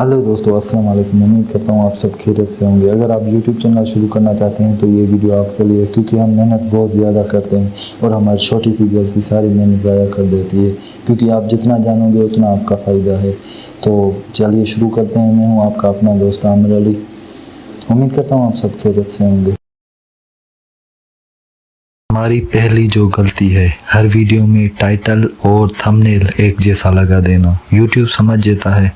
Hello दोस्तों, अस्सलाम वालेकुम। उम्मीद करता हूँ आप सब खैरियत से होंगे। अगर आप यूट्यूब चैनल शुरू करना चाहते हैं तो ये वीडियो आपके लिए, क्योंकि हम मेहनत बहुत ज़्यादा करते हैं और हमारी छोटी सी गलती सारी मेहनत ज़ाया कर देती है। क्योंकि आप जितना जानोगे उतना आपका फ़ायदा है। तो चलिए शुरू करते हैं। मैं हूँ आपका अपना दोस्त आमिर अली। उम्मीद करता हूँ आप सब खैरियत से होंगे। हमारी पहली जो गलती है, हर वीडियो में टाइटल और थंबनेल एक जैसा लगा देना। यूट्यूब समझ जाता है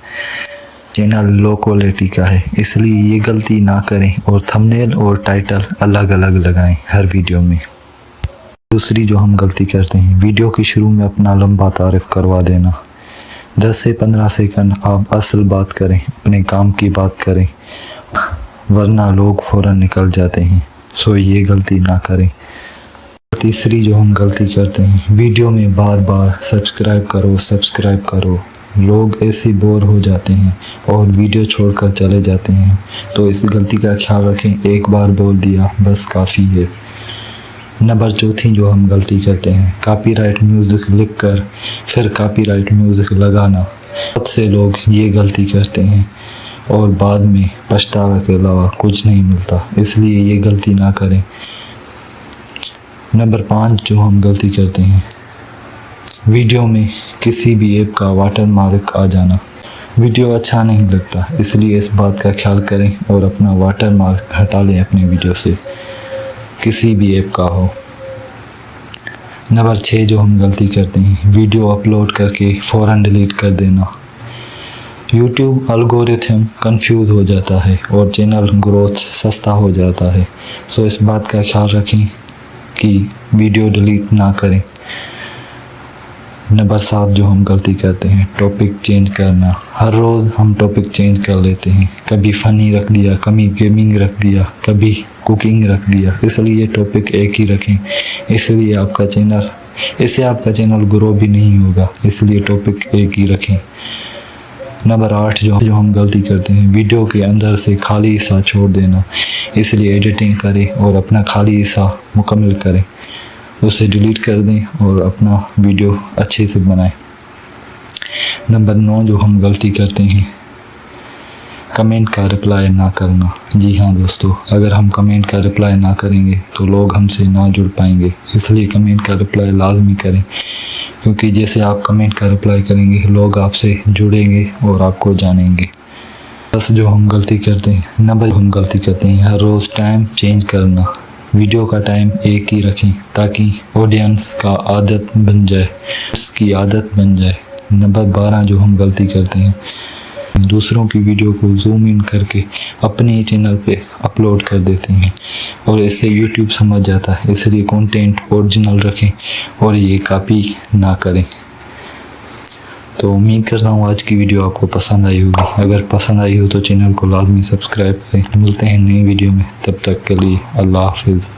चैनल लो क्वालिटी का है, इसलिए ये गलती ना करें और थंबनेल और टाइटल अलग अलग लगाएं हर वीडियो में। दूसरी जो हम गलती करते हैं, वीडियो के शुरू में अपना लंबा तारीफ़ करवा देना। 10 से 15 सेकंड आप असल बात करें, अपने काम की बात करें, वरना लोग फ़ौरन निकल जाते हैं। सो ये गलती ना करें। तीसरी जो हम गलती करते हैं, वीडियो में बार बार सब्सक्राइब करो। लोग ऐसे बोर हो जाते हैं और वीडियो छोड़कर चले जाते हैं। तो इस गलती का ख्याल रखें, एक बार बोल दिया बस काफ़ी है। नंबर चौथी जो हम गलती करते हैं, कॉपीराइट म्यूज़िक लिखकर फिर कॉपीराइट म्यूज़िक लगाना। बहुत से लोग ये गलती करते हैं और बाद में पछतावा के अलावा कुछ नहीं मिलता, इसलिए ये गलती ना करें। नंबर 5 जो हम गलती करते हैं, वीडियो में किसी भी ऐप का वाटर मार्क आ जाना। वीडियो अच्छा नहीं लगता, इसलिए इस बात का ख्याल करें और अपना वाटर मार्क हटा लें अपने वीडियो से, किसी भी ऐप का हो। नंबर 6 जो हम गलती करते हैं, वीडियो अपलोड करके फ़ौरन डिलीट कर देना। यूट्यूब एल्गोरिथम कंफ्यूज हो जाता है और चैनल ग्रोथ सस्ता हो जाता है। सो इस बात का ख्याल रखें कि वीडियो डिलीट ना करें। नंबर 7 जो हम गलती करते हैं, टॉपिक चेंज करना। हर रोज़ हम टॉपिक चेंज कर लेते हैं, कभी फ़नी रख दिया, कभी गेमिंग रख दिया, कभी कुकिंग रख दिया, इसलिए टॉपिक एक ही रखें। इससे आपका चैनल ग्रो भी नहीं होगा, इसलिए टॉपिक एक ही रखें। नंबर 8 जो हम गलती करते हैं, वीडियो के अंदर से खाली हिस्सा छोड़ देना। इसलिए एडिटिंग करें और अपना खाली हिस्सा मुकम्मल करें, उसे डिलीट कर दें और अपना वीडियो अच्छे से बनाएं। नंबर 9 जो हम गलती करते हैं, कमेंट का रिप्लाई ना करना। जी हाँ दोस्तों, अगर हम कमेंट का रिप्लाई ना करेंगे तो लोग हमसे ना जुड़ पाएंगे, इसलिए कमेंट का रिप्लाई लाजमी करें। क्योंकि जैसे आप कमेंट का रिप्लाई करेंगे, लोग आपसे जुड़ेंगे और आपको जानेंगे। बस जो हम गलती करते हैं, नंबर हम गलती करते हैं, हर रोज़ टाइम चेंज करना। वीडियो का टाइम एक ही रखें ताकि ऑडियंस का आदत बन जाए, इसकी आदत बन जाए। नंबर 12 जो हम गलती करते हैं, दूसरों की वीडियो को जूम इन करके अपने चैनल पे अपलोड कर देते हैं और इससे यूट्यूब समझ जाता है, इसलिए कंटेंट ओरिजिनल रखें और ये कॉपी ना करें। तो उम्मीद करता हूँ आज की वीडियो आपको पसंद आई होगी। अगर पसंद आई हो तो चैनल को लाजमी सब्सक्राइब करें। मिलते हैं नई वीडियो में, तब तक के लिए अल्लाह हाफिज़।